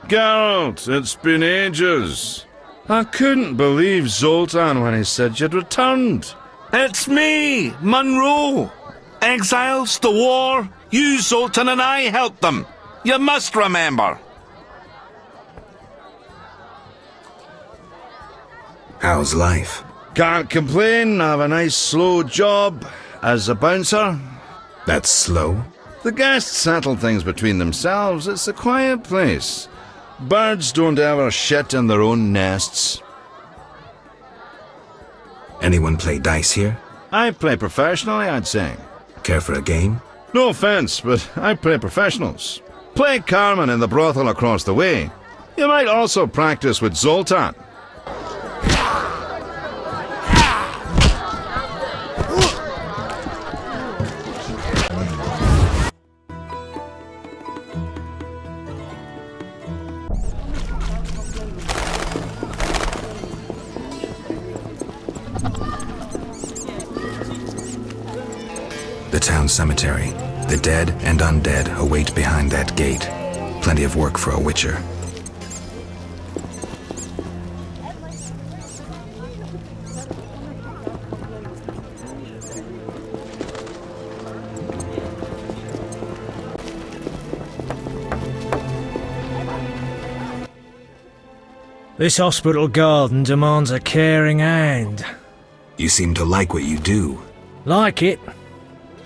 Geralt, it's been ages. I couldn't believe Zoltan when he said you'd returned. It's me, Monroe. Exiles, the war, you, Zoltan, and I helped them. You must remember. How's life? Can't complain, I have a nice slow job as a bouncer. That's slow? The guests settle things between themselves. It's a quiet place. Birds don't ever shit in their own nests. Anyone play dice here? I play professionally, I'd say. Care for a game? No offense, but I play professionals. Play Carmen in the brothel across the way. You might also practice with Zoltan. The town cemetery. The dead and undead await behind that gate. Plenty of work for a witcher. This hospital garden demands a caring hand. You seem to like what you do. Like it?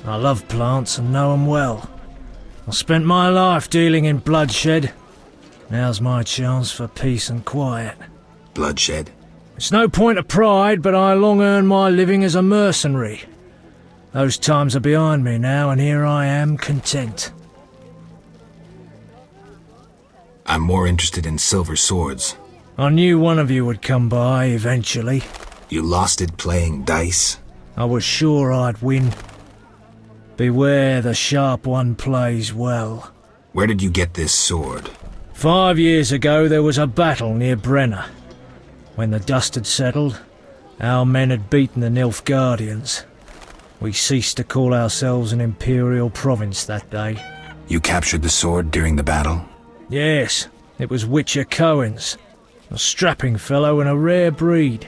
I love plants and know 'em well. I spent my life dealing in bloodshed. Now's my chance for peace and quiet. Bloodshed? It's no point of pride, but I long earned my living as a mercenary. Those times are behind me now, and here I am, content. I'm more interested in silver swords. I knew one of you would come by eventually. You lost it playing dice? I was sure I'd win. Beware the sharp one plays well. Where did you get this sword? 5 years ago there was a battle near Brenner. When the dust had settled, our men had beaten the Nilfgaardians. We ceased to call ourselves an imperial province that day. You captured the sword during the battle? Yes, it was Witcher Cohen's. A strapping fellow and a rare breed.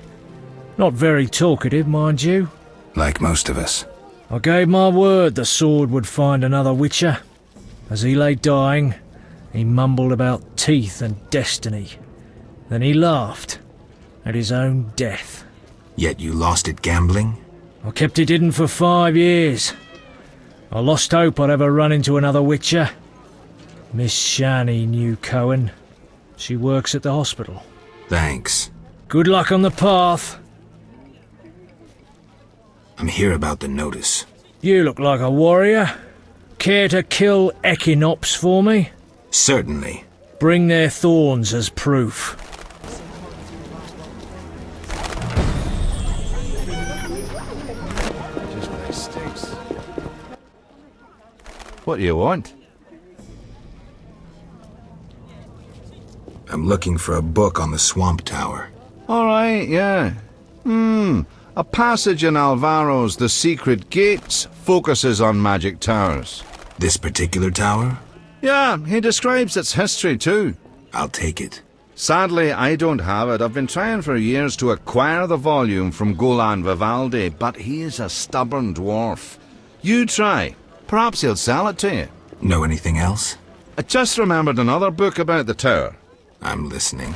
Not very talkative, mind you. Like most of us. I gave my word the sword would find another Witcher. As he lay dying, he mumbled about teeth and destiny. Then he laughed at his own death. Yet you lost it gambling? I kept it hidden for 5 years. I lost hope I'd ever run into another Witcher. Miss Shani knew Cohen. She works at the hospital. Thanks. Good luck on the path. I'm here about the notice. You look like a warrior. Care to kill Echinops for me? Certainly. Bring their thorns as proof. What do you want? I'm looking for a book on the Swamp Tower. All right, yeah. A passage in Alvaro's The Secret Gates focuses on magic towers. This particular tower? Yeah, he describes its history too. I'll take it. Sadly, I don't have it. I've been trying for years to acquire the volume from Golan Vivaldi, but he is a stubborn dwarf. You try. Perhaps he'll sell it to you. Know anything else? I just remembered another book about the tower. I'm listening.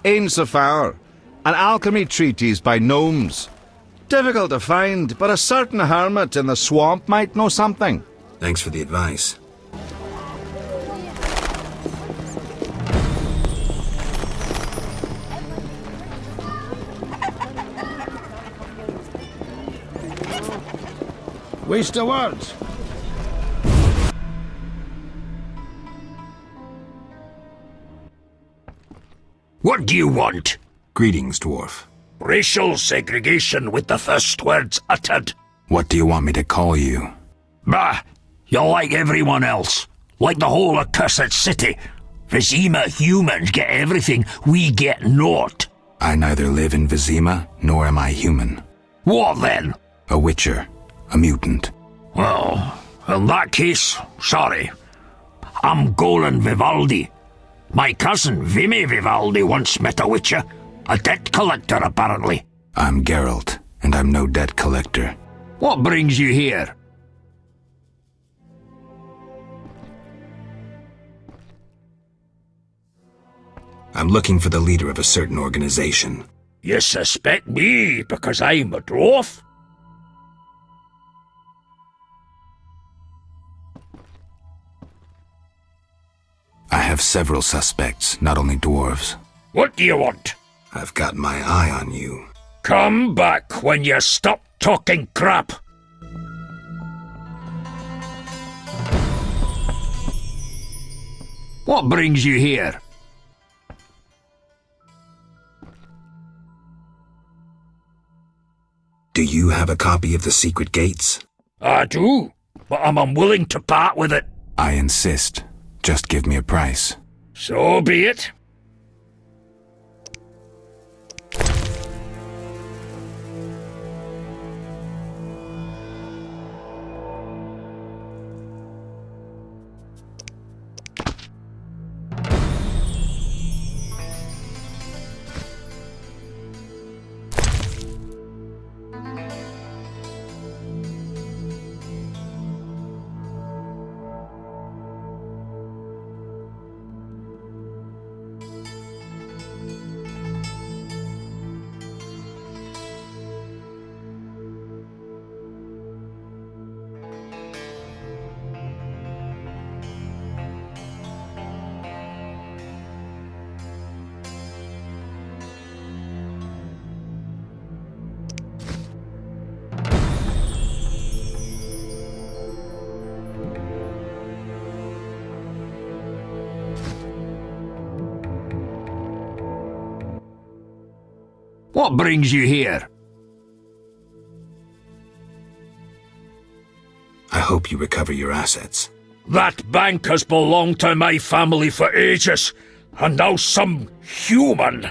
Ain Safar, an alchemy treatise by gnomes. Difficult to find, but a certain hermit in the swamp might know something. Thanks for the advice. Waste of words. What do you want? Greetings, dwarf. Racial segregation with the first words uttered. What do you want me to call you? Bah! You're like everyone else. Like the whole accursed city. Vizima humans get everything, we get naught. I neither live in Vizima, nor am I human. What then? A witcher. A mutant. Well, in that case, sorry. I'm Golan Vivaldi. My cousin, Vimy Vivaldi, once met a witcher. A debt collector, apparently. I'm Geralt, and I'm no debt collector. What brings you here? I'm looking for the leader of a certain organization. You suspect me because I'm a dwarf? I have several suspects, not only dwarves. What do you want? I've got my eye on you. Come back when you stop talking crap. What brings you here? Do you have a copy of the secret gates? I do, but I'm unwilling to part with it. I insist. Just give me a price. So be it. What brings you here? I hope you recover your assets. That bank has belonged to my family for ages, and now some human.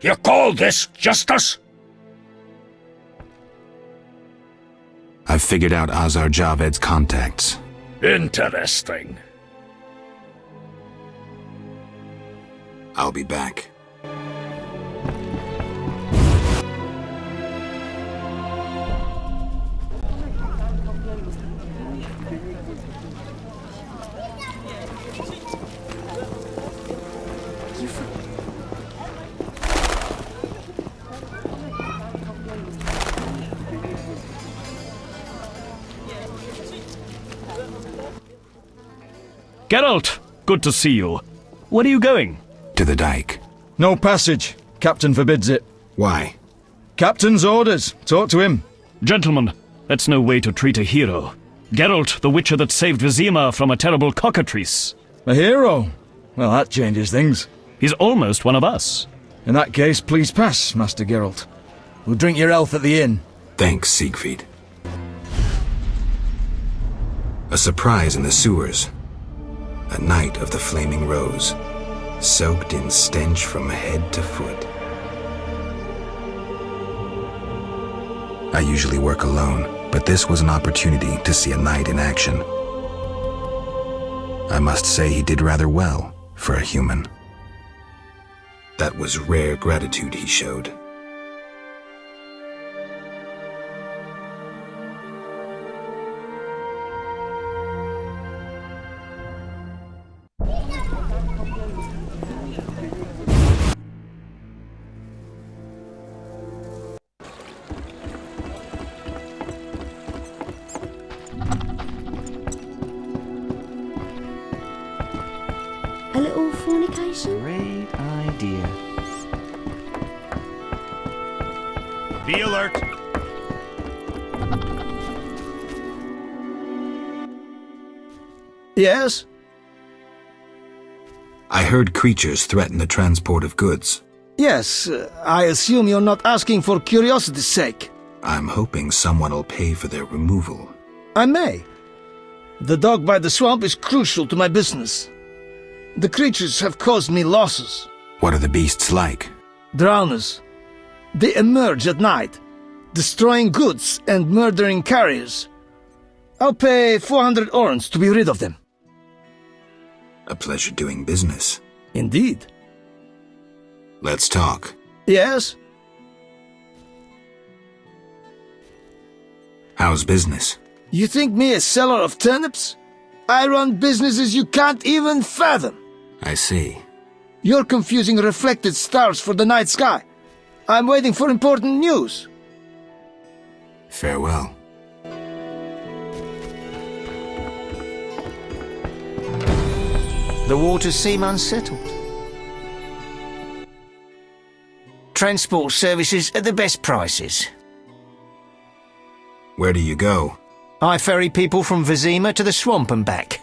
You call this justice? I've figured out Azar Javed's contacts. Interesting. I'll be back. Geralt, good to see you. Where are you going? To the dike. No passage. Captain forbids it. Why? Captain's orders. Talk to him. Gentlemen, that's no way to treat a hero. Geralt, the witcher that saved Vizima from a terrible cockatrice. A hero? Well, that changes things. He's almost one of us. In that case, please pass, Master Geralt. We'll drink your health at the inn. Thanks, Siegfried. A surprise in the sewers. A night of the Flaming Rose, soaked in stench from head to foot. I usually work alone, but this was an opportunity to see a knight in action. I must say he did rather well for a human. That was rare gratitude he showed. A little fornication? Great idea. Be alert. Yes? I heard creatures threaten the transport of goods. Yes, I assume you're not asking for curiosity's sake. I'm hoping someone will pay for their removal. I may. The dog by the swamp is crucial to my business. The creatures have caused me losses. What are the beasts like? Drowners. They emerge at night, destroying goods and murdering carriers. I'll pay 400 orens to be rid of them. A pleasure doing business. Indeed. Let's talk. Yes? How's business? You think me a seller of turnips? I run businesses you can't even fathom. I see. You're confusing reflected stars for the night sky. I'm waiting for important news. Farewell. The waters seem unsettled. Transport services at the best prices. Where do you go? I ferry people from Vizima to the swamp and back.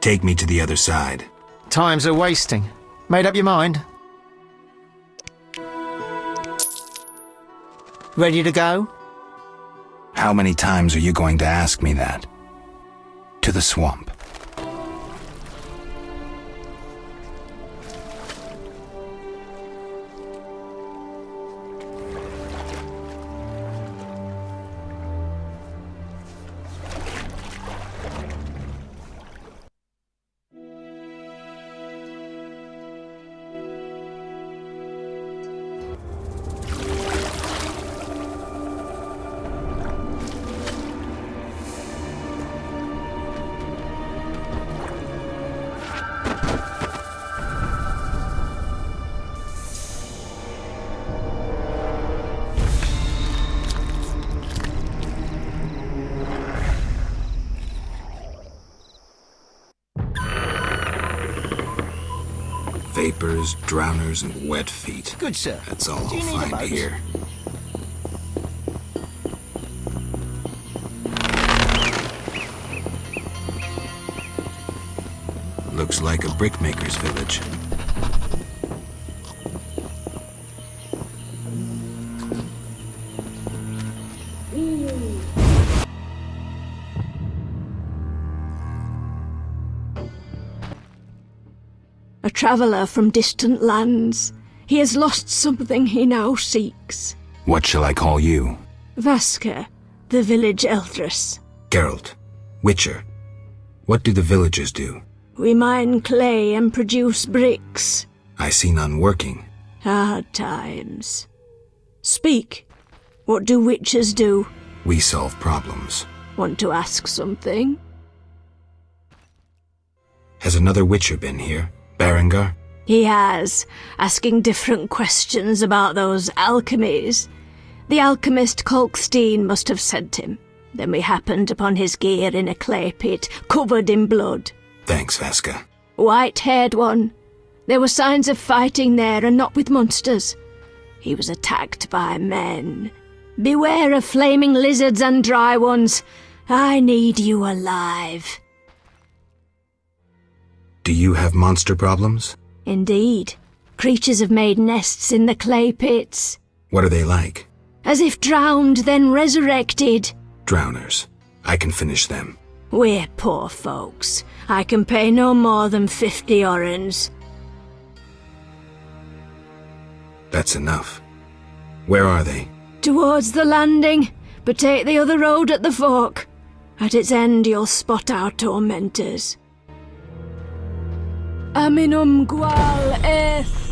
Take me to the other side. time's a wasting. Made up your mind? Ready to go? How many times are you going to ask me that? To the swamp. Vapors, drowners, and wet feet. Good, sir. That's all Do you I'll need a find boat? here. Looks like a brickmaker's village. A traveller from distant lands. He has lost something he now seeks. What shall I call you? Vaska, the village eldress. Geralt. Witcher. What do the villagers do? We mine clay and produce bricks. I see none working. Hard times. Speak. What do witchers do? We solve problems. Want to ask something? Has another Witcher been here? Berengar? He has, asking different questions about those alchemies. The alchemist Kolkstein must have sent him. Then we happened upon his gear in a clay pit, covered in blood. Thanks, Vaska. White-haired one. There were signs of fighting there, and not with monsters. He was attacked by men. Beware of flaming lizards and dry ones. I need you alive. Do you have monster problems? Indeed. Creatures have made nests in the clay pits. What are they like? As if drowned, then resurrected. Drowners. I can finish them. We're poor folks. I can pay no more than 50 orens. That's enough. Where are they? Towards the landing, but take the other road at the fork. At its end you'll spot our tormentors. Aminum gual eth.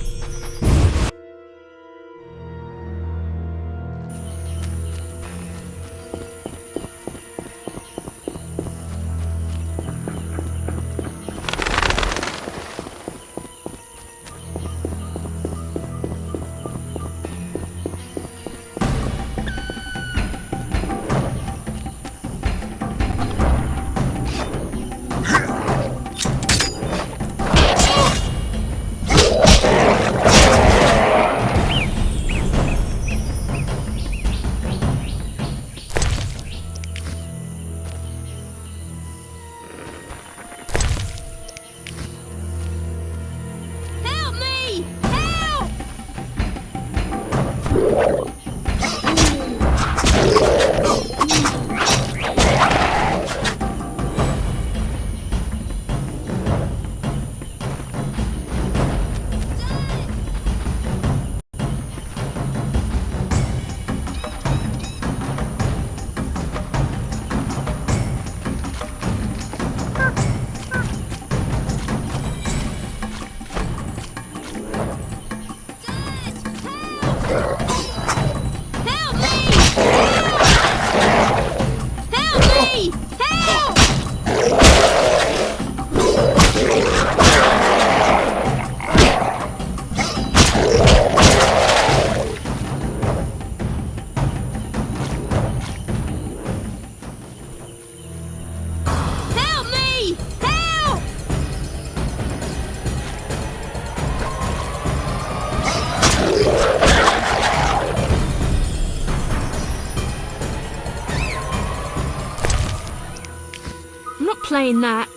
Playing that.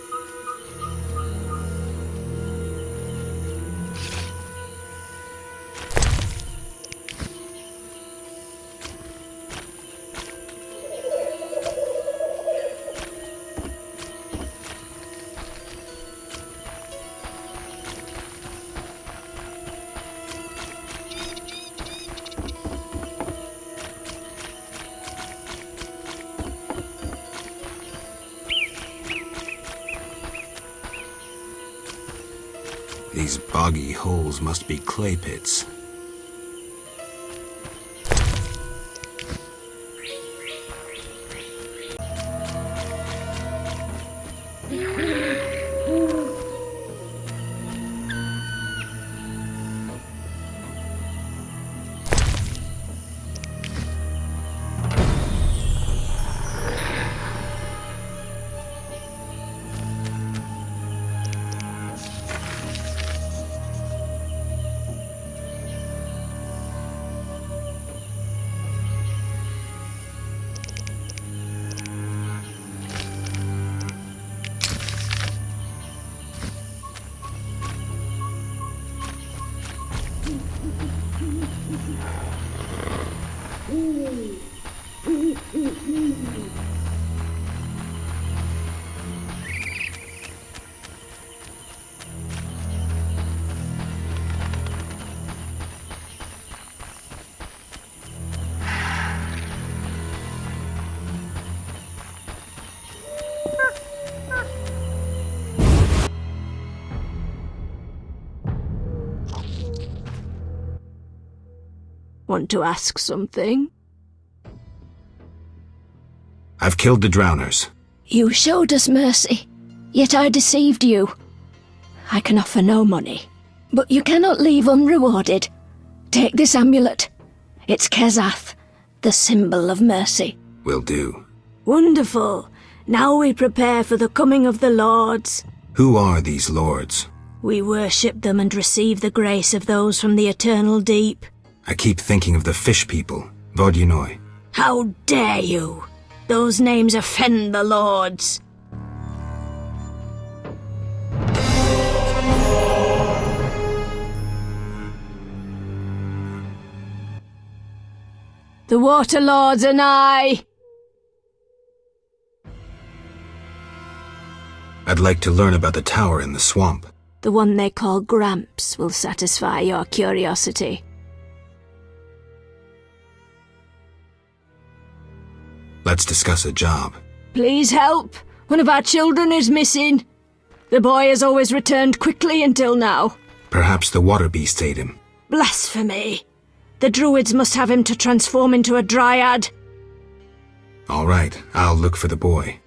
These boggy holes must be clay pits. Want to ask something? I've killed the drowners. You showed us mercy, yet I deceived you. I can offer no money, but you cannot leave unrewarded. Take this amulet. It's Kezath, the symbol of mercy. Will do. Wonderful. Now we prepare for the coming of the lords. Who are these lords? We worship them and receive the grace of those from the eternal deep. I keep thinking of the fish people, Vodyanoi. How dare you! Those names offend the lords. The water lords are nigh. I'd like to learn about the tower in the swamp. The one they call Gramps will satisfy your curiosity. Let's discuss a job. Please help. One of our children is missing. The boy has always returned quickly until now. Perhaps the water beast ate him. Blasphemy. The druids must have him to transform into a dryad. All right, I'll look for the boy.